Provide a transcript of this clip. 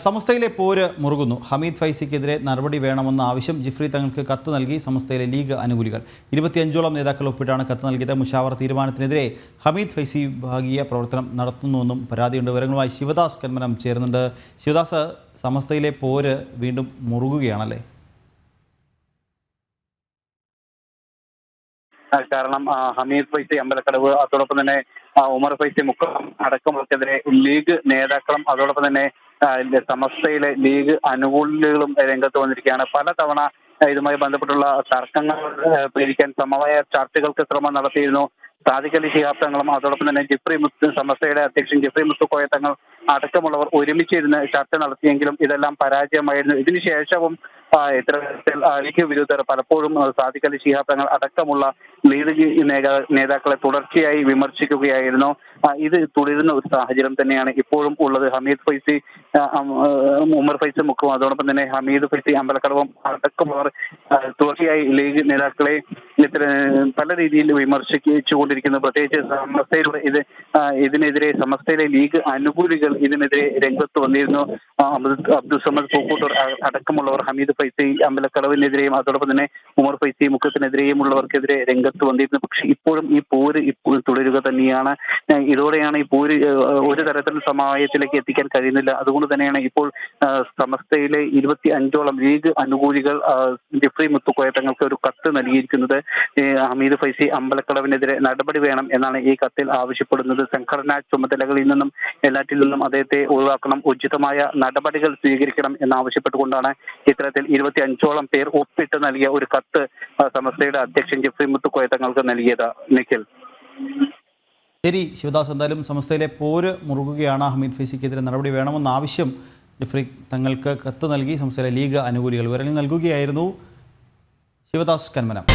സമസ്തയിലെ പോര് മുറുകുന്നു. ഹമീദ് ഫൈസിക്കെതിരെ നടപടി വേണമെന്ന ആവശ്യം ജിഫ്രി തങ്ങൾക്ക് കത്ത് നൽകി സമസ്തയിലെ ലീഗ് അനുകൂലികൾ. 25ഓളം നേതാക്കൾ ഒപ്പിട്ടാണ് കത്ത് നൽകിയത്. മുഷാവറ തീരുമാനത്തിനെതിരെ ഹമീദ് ഫൈസി വിഭാഗീയ പ്രവർത്തനം നടത്തുന്നുവെന്നും പരാതിയുണ്ട്. വിവരങ്ങളുമായി ശിവദാസ് കന്മനം ചേരുന്നുണ്ട്. ശിവദാസ്, സമസ്തയിലെ പോര് വീണ്ടും മുറുകുകയാണല്ലേ? കാരണം ഹമീദ് ഫൈസി അമ്പലക്കടവ്, അതോടൊപ്പം തന്നെ ഉമർ ഫൈസി മുക്കം അടക്കമുള്ളവർക്കെതിരെ ലീഗ് നേതാക്കളും അതോടൊപ്പം തന്നെ സമസ്തയിലെ ലീഗ് അനുകൂലികളും രംഗത്ത് വന്നിരിക്കുകയാണ്. പലതവണ ഇതുമായി ബന്ധപ്പെട്ടുള്ള തർക്കങ്ങൾ പരിഹരിക്കാൻ സമവായ ചർച്ചകൾക്ക് ശ്രമം നടത്തിയിരുന്നു. സാദിഖ് അലി ശിഹാബ് തങ്ങളും അതോടൊപ്പം തന്നെ സമസ്തയുടെ അധ്യക്ഷൻ ജിഫ്രി മുത്തുക്കോയ തങ്ങൾ അടക്കമുള്ളവർ ഒരുമിച്ചിരുന്ന് ചർച്ച നടത്തിയെങ്കിലും ഇതെല്ലാം പരാജയമായിരുന്നു. ഇതിനുശേഷവും ഇത്തരത്തിൽ ലീഗ് വിരുദ്ധർ പലപ്പോഴും സാദിഖ് അലി ശിഹാബ് തങ്ങൾ അടക്കമുള്ള ലീഗ് നേതാക്കളെ തുടർച്ചയായി വിമർശിക്കുകയായിരുന്നു. ഇത് തുടരുന്ന ഒരു സാഹചര്യം തന്നെയാണ് ഇപ്പോഴും ഉള്ളത്. ഹമീദ് ഫൈസി, ഉമർ ഫൈസി മുക്കും അതോടൊപ്പം തന്നെ ഹമീദ് ഫൈസി അമ്പലക്കടവും അടക്കമുള്ളവർ തുടർച്ചയായി ലീഗ് നേതാക്കളെ പല രീതിയിൽ വിമർശിച്ചുകൊണ്ടിരിക്കുന്നു. പ്രത്യേകിച്ച് സമസ്തയിലൂടെ ഇതിനെതിരെ സമസ്തയിലെ ലീഗ് അനുകൂലികൾ ഇതിനെതിരെ രംഗത്ത് വന്നിരുന്നു. അബ്ദുൾ സമദ് പൂക്കൂട്ടൂർ അടക്കമുള്ളവർ ഹമീദ് ഫൈസി അമ്പലക്കടവിനെതിരെയും അതോടൊപ്പം തന്നെ ഉമർ ഫൈസി മുക്കത്തിനെതിരെയും ഉള്ളവർക്കെതിരെ രംഗത്ത് വന്നിരുന്നു. പക്ഷെ ഇപ്പോഴും ഈ പോര് തുടരുക തന്നെയാണ്. ഇതോടെയാണ് ഈ പോര് ഒരു തരത്തിലും സമവായത്തിലേക്ക് എത്തിക്കാൻ കഴിയുന്നില്ല. അതുകൊണ്ട് തന്നെയാണ് ഇപ്പോൾ സമസ്തയിലെ 25ഓളം ലീഗ് അനുകൂലികൾ ജിഫ്രി മുത്തുക്കോയ തങ്ങൾക്ക് ഒരു കത്ത് നൽകിയിരിക്കുന്നത്. ഹമീദ് ഫൈസി അമ്പലക്കടവിനെതിരെ നടപടി വേണം എന്നാണ് ഈ കത്തിൽ ആവശ്യപ്പെടുന്നത്. സംഘടനാ ചുമതലകളിൽ നിന്നും എല്ലാറ്റിൽ നിന്നും അദ്ദേഹത്തെ ഒഴിവാക്കണം, ഉചിതമായ നടപടികൾ സ്വീകരിക്കണം എന്നാവശ്യപ്പെട്ടുകൊണ്ടാണ് ഇത്തരത്തിൽ 25ഓളം പേർ ഒപ്പിട്ട് നൽകിയ ഒരു കത്ത് സമസ്തയുടെ അധ്യക്ഷൻ ജിഫ്രി മുത്തുക്കോയ തങ്ങൾക്ക് നൽകിയത്. നിഖിൽ. ശരി ശിവദാസ്, എന്തായാലും സമസ്തയിലെ പോര് മുറുകുകയാണ്. ഹമീദ് ഫൈസിക്കെതിരെ നടപടി വേണമെന്ന ആവശ്യം ജിഫ്രി തങ്ങൾക്ക് കത്ത് നൽകി സമസ്തയിലെ ലീഗ് അനുകൂലികൾ വിവരങ്ങൾ നൽകുകയായിരുന്നു. ശിവദാസ് കന്മനം.